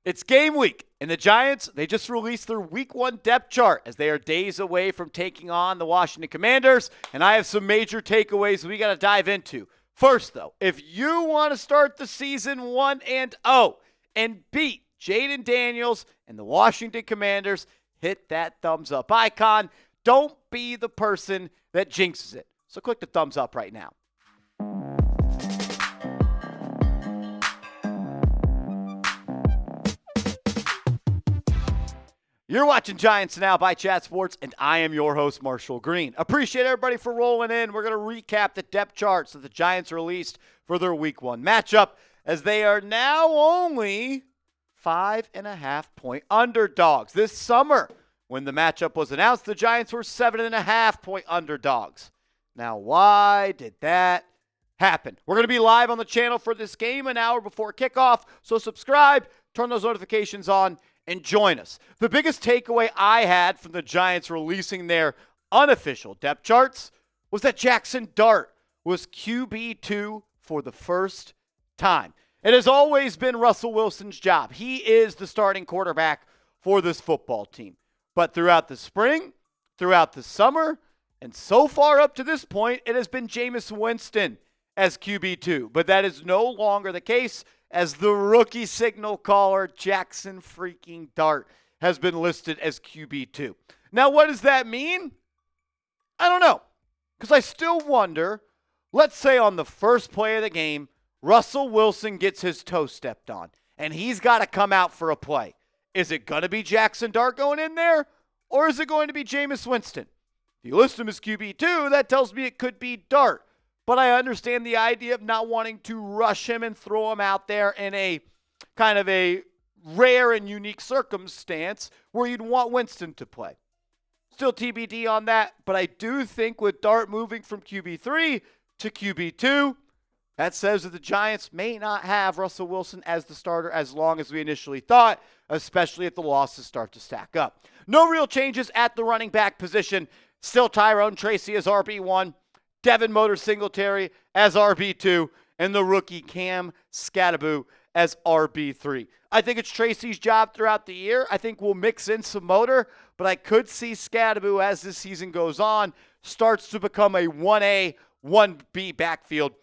It's game week, and the Giants, they just released their week 1 depth chart as they are days away from taking on the Washington Commanders, and I have some major takeaways we got to dive into. First, though, if you want to start the season 1-0 and beat Jaden Daniels and the Washington Commanders, hit that thumbs up icon. Don't be the person that jinxes it. So click the thumbs up right now. You're watching Giants Now by Chat Sports, and I am your host, Marshall Green. Appreciate everybody for rolling in. We're going to recap the depth charts that the Giants released for their Week 1 matchup, as they are now only 5.5-point underdogs. This summer, when the matchup was announced, the Giants were 7.5-point underdogs. Now, why did that happen? We're going to be live on the channel for this game an hour before kickoff, so subscribe, turn those notifications on, and join us. The biggest takeaway I had from the Giants releasing their unofficial depth charts was that Jaxson Dart was QB2 for the first time. It has always been Russell Wilson's job. He is the starting quarterback for this football team. But throughout the spring, throughout the summer, and so far up to this point, it has been Jameis Winston as QB2. But that is no longer the case, as the rookie signal caller, Jaxson freaking Dart, has been listed as QB2. Now, what does that mean? I don't know, because I still wonder, let's say on the first play of the game, Russell Wilson gets his toe stepped on, and he's got to come out for a play. Is it going to be Jaxson Dart going in there, or is it going to be Jameis Winston? If you list him as QB2, that tells me it could be Dart. But I understand the idea of not wanting to rush him and throw him out there in a kind of a rare and unique circumstance where you'd want Winston to play. Still TBD on that, but I do think with Dart moving from QB3 to QB2, that says that the Giants may not have Russell Wilson as the starter as long as we initially thought, especially if the losses start to stack up. No real changes at the running back position. Still Tyrone Tracy as RB1. Devin Motor Singletary as RB2, and the rookie Cam Skattebo as RB3. I think it's Tracy's job throughout the year. I think we'll mix in some Motor, but I could see Skattebo, as this season goes on, starts to become a 1A, 1B backfield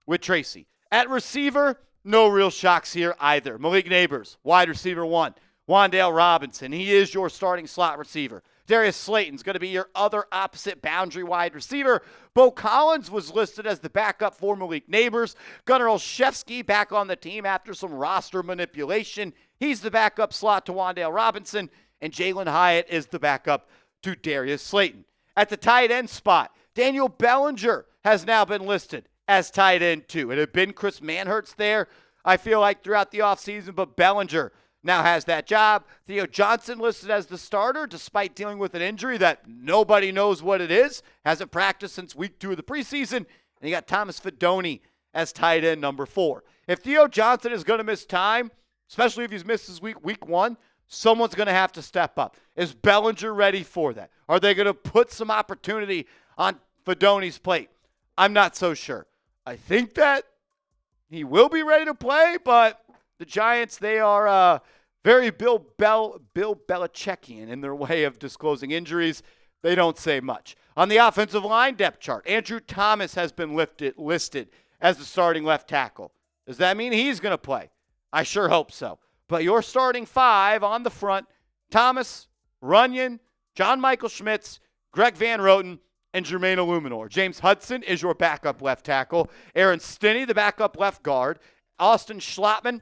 with Tracy. At receiver, no real shocks here either. Malik Neighbors, wide receiver 1. Wan'Dale Robinson, he is your starting slot receiver. Darius Slayton's going to be your other opposite boundary wide receiver. Bo Collins was listed as the backup for Malik Neighbors. Gunnar Olszewski back on the team after some roster manipulation. He's the backup slot to Wan'Dale Robinson. And Jalen Hyatt is the backup to Darius Slayton. At the tight end spot, Daniel Bellinger has now been listed as tight end 2. It had been Chris Manhertz there, I feel like, throughout the offseason, but Bellinger now has that job. Theo Johnson listed as the starter despite dealing with an injury that nobody knows what it is. Hasn't practiced since week 2 of the preseason. And you got Thomas Fidone as tight end number 4. If Theo Johnson is going to miss time, especially if he's missed his week 1, someone's going to have to step up. Is Bellinger ready for that? Are they going to put some opportunity on Fidone's plate? I'm not so sure. I think that he will be ready to play, but the Giants, they are very Bill Belichickian in their way of disclosing injuries. They don't say much. On the offensive line depth chart, Andrew Thomas has been listed as the starting left tackle. Does that mean he's going to play? I sure hope so. But your starting 5 on the front, Thomas, Runyon, John Michael Schmitz, Greg Van Roten, and Jermaine Illuminor. James Hudson is your backup left tackle. Aaron Stinney, the backup left guard. Austin Schlottman,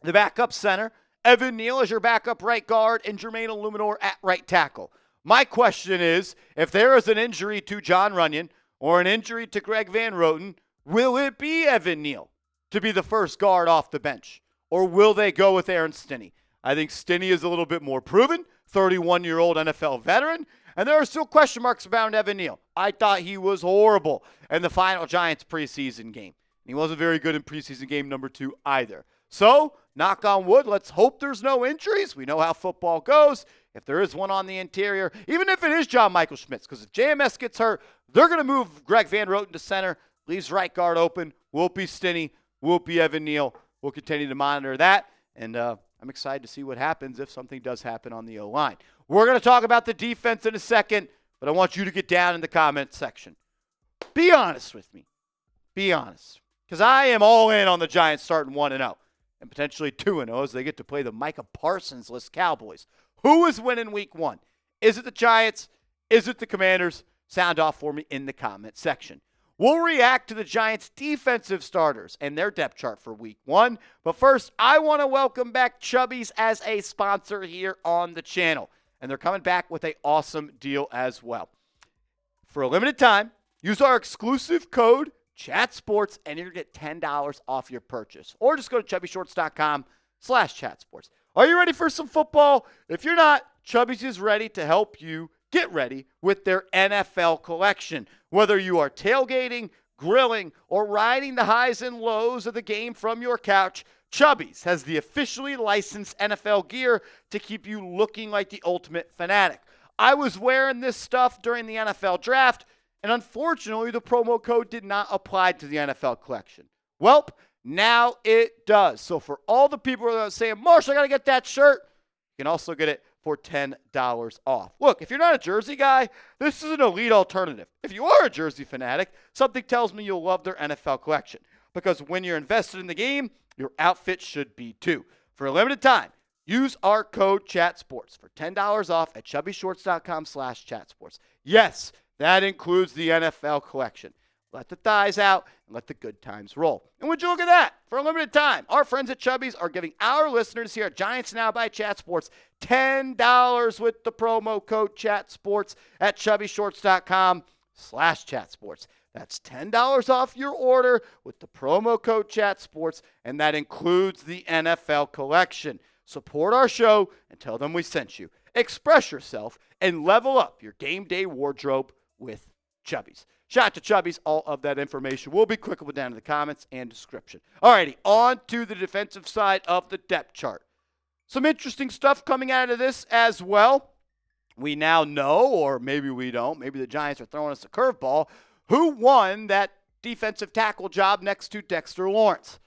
the backup center. Evan Neal is your backup right guard, and Jermaine Illuminor at right tackle. My question is, if there is an injury to John Runyon or an injury to Greg Van Roten, will it be Evan Neal to be the first guard off the bench? Or will they go with Aaron Stinney? I think Stinney is a little bit more proven, 31-year-old NFL veteran, and there are still question marks around Evan Neal. I thought he was horrible in the final Giants preseason game. And he wasn't very good in preseason game number 2 either. So, knock on wood, let's hope there's no injuries. We know how football goes. If there is one on the interior, even if it is John Michael Schmitz, because if JMS gets hurt, they're going to move Greg Van Roten to center, leaves right guard open. Won't be Stinney, won't be Evan Neal. We'll continue to monitor that. And I'm excited to see what happens if something does happen on the O-line. We're going to talk about the defense in a second, but I want you to get down in the comments section. Be honest with me. Be honest. Because I am all in on the Giants starting 1-0 and potentially 2-0 as they get to play the Micah Parsons-less Cowboys. Who is winning week 1? Is it the Giants? Is it the Commanders? Sound off for me in the comment section. We'll react to the Giants' defensive starters and their depth chart for week 1. But first, I want to welcome back Chubbies as a sponsor here on the channel. And they're coming back with an awesome deal as well. For a limited time, use our exclusive code ChatSports, and you're going to get $10 off your purchase. Or just go to chubbyshorts.com/chatsports. Are you ready for some football? If you're not, Chubbies is ready to help you get ready with their NFL collection. Whether you are tailgating, grilling, or riding the highs and lows of the game from your couch, Chubbies has the officially licensed NFL gear to keep you looking like the ultimate fanatic. I was wearing this stuff during the NFL draft, and unfortunately, the promo code did not apply to the NFL collection. Welp, now it does. So for all the people that are saying, Marsh, I got to get that shirt, you can also get it for $10 off. Look, if you're not a jersey guy, this is an elite alternative. If you are a jersey fanatic, something tells me you'll love their NFL collection. Because when you're invested in the game, your outfit should be too. For a limited time, use our code ChatSports for $10 off at chubbyshorts.com/chatsports. Yes, that includes the NFL collection. Let the thighs out and let the good times roll. And would you look at that? For a limited time, our friends at Chubbies are giving our listeners here at Giants Now by Chat Sports $10 with the promo code ChatSports at chubbyshorts.com/chatsports. That's $10 off your order with the promo code ChatSports, and that includes the NFL collection. Support our show and tell them we sent you. Express yourself and level up your game day wardrobe with Chubbies. Shout out to Chubbies. All of that information will be clickable down in the comments and description. Alrighty, on to the defensive side of the depth chart. Some interesting stuff coming out of this as well. We now know, or maybe we don't, maybe the Giants are throwing us a curveball, who won that defensive tackle job next to Dexter Lawrence.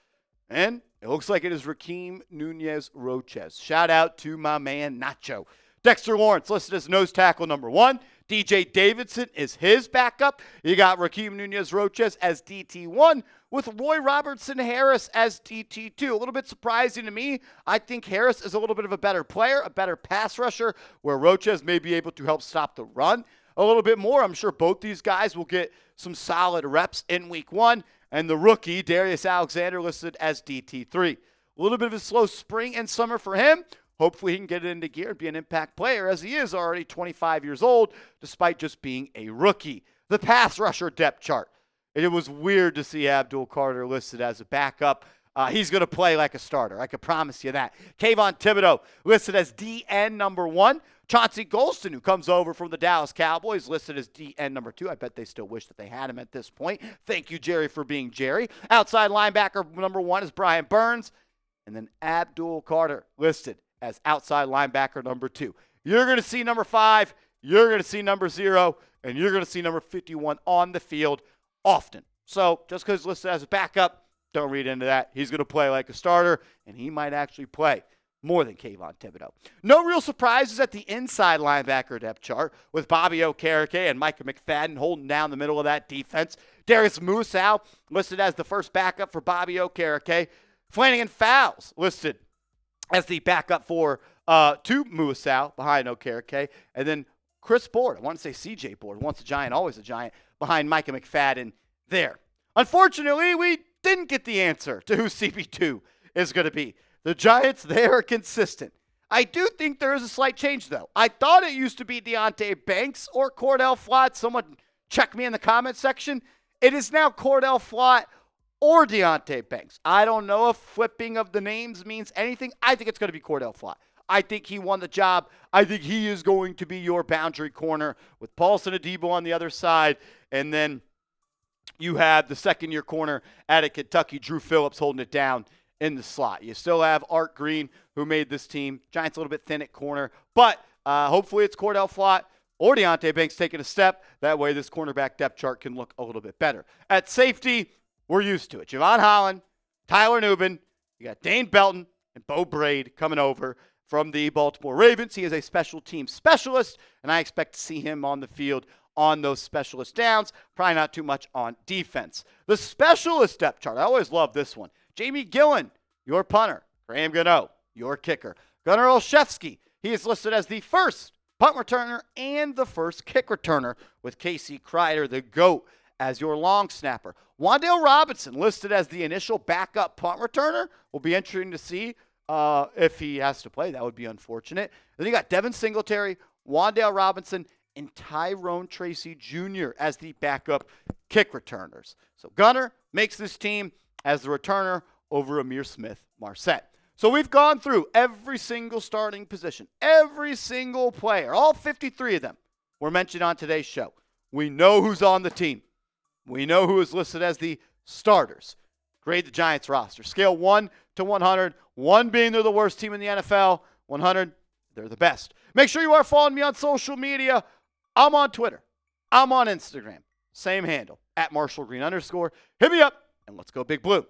And it looks like it is Rakeem Nunez Roches. Shout out to my man Nacho. Dexter Lawrence listed as nose tackle number 1. DJ Davidson is his backup. You got Rakeem Nunez Roches as DT1 with Roy Robertson Harris as DT2. A little bit surprising to me. I think Harris is a little bit of a better player, a better pass rusher, where Roches may be able to help stop the run a little bit more. I'm sure both these guys will get some solid reps in week 1. And the rookie, Darius Alexander, listed as DT3. A little bit of a slow spring and summer for him. Hopefully he can get it into gear and be an impact player, as he is already 25 years old, despite just being a rookie. The pass rusher depth chart. It was weird to see Abdul Carter listed as a backup. He's going to play like a starter. I can promise you that. Kayvon Thibodeau listed as DN number 1. Chauncey Golston, who comes over from the Dallas Cowboys, listed as DN number 2. I bet they still wish that they had him at this point. Thank you, Jerry, for being Jerry. Outside linebacker number 1 is Brian Burns. And then Abdul Carter listed as outside linebacker number 2. You're going to see number 5, you're going to see number 0, and you're going to see number 51 on the field often. So just because he's listed as a backup, don't read into that. He's going to play like a starter, and he might actually play more than Kayvon Thibodeau. No real surprises at the inside linebacker depth chart with Bobby Okereke and Micah McFadden holding down the middle of that defense. Darius Musow listed as the first backup for Bobby Okereke. Flanagan Fowles listed as the backup for to Musow behind Okereke. And then Chris Board, I want to say CJ Board, once a Giant, always a Giant, behind Micah McFadden there. Unfortunately, we didn't get the answer to who CP2 is going to be. The Giants, they are consistent. I do think there is a slight change, though. I thought it used to be Deonte Banks or Cor'Dale Flott. Someone check me in the comments section. It is now Cor'Dale Flott or Deonte Banks. I don't know if flipping of the names means anything. I think it's going to be Cor'Dale Flott. I think he won the job. I think he is going to be your boundary corner with Paulson Adebo on the other side. And then you have the second-year corner out of Kentucky, Drew Phillips, holding it down in the slot. You still have Art Green, who made this team. Giants a little bit thin at corner. But hopefully it's Cor'Dale Flott or Deonte Banks taking a step. That way this cornerback depth chart can look a little bit better. At safety, we're used to it. Javon Holland, Tyler Nubin, you got Dane Belton, and Bo Braid coming over from the Baltimore Ravens. He is a special team specialist, and I expect to see him on the field on those specialist downs. Probably not too much on defense. The specialist depth chart, I always love this one. Jamie Gillen, your punter. Graham Gano, your kicker. Gunnar Olszewski, he is listed as the first punt returner and the first kick returner, with Casey Kreider, the GOAT, as your long snapper. Wan'Dale Robinson listed as the initial backup punt returner. Will be interesting to see if he has to play. That would be unfortunate. Then you got Devin Singletary, Wan'Dale Robinson, and Tyrone Tracy Jr. as the backup kick returners. So Gunnar makes this team as the returner over Amir Smith-Marset. So we've gone through every single starting position, every single player, all 53 of them were mentioned on today's show. We know who's on the team. We know who is listed as the starters. Grade the Giants roster. Scale 1 to 100, 1 being they're the worst team in the NFL, 100, they're the best. Make sure you are following me on social media. I'm on Twitter. I'm on Instagram. Same handle, @MarshallGreen_. Hit me up, and let's go Big Blue.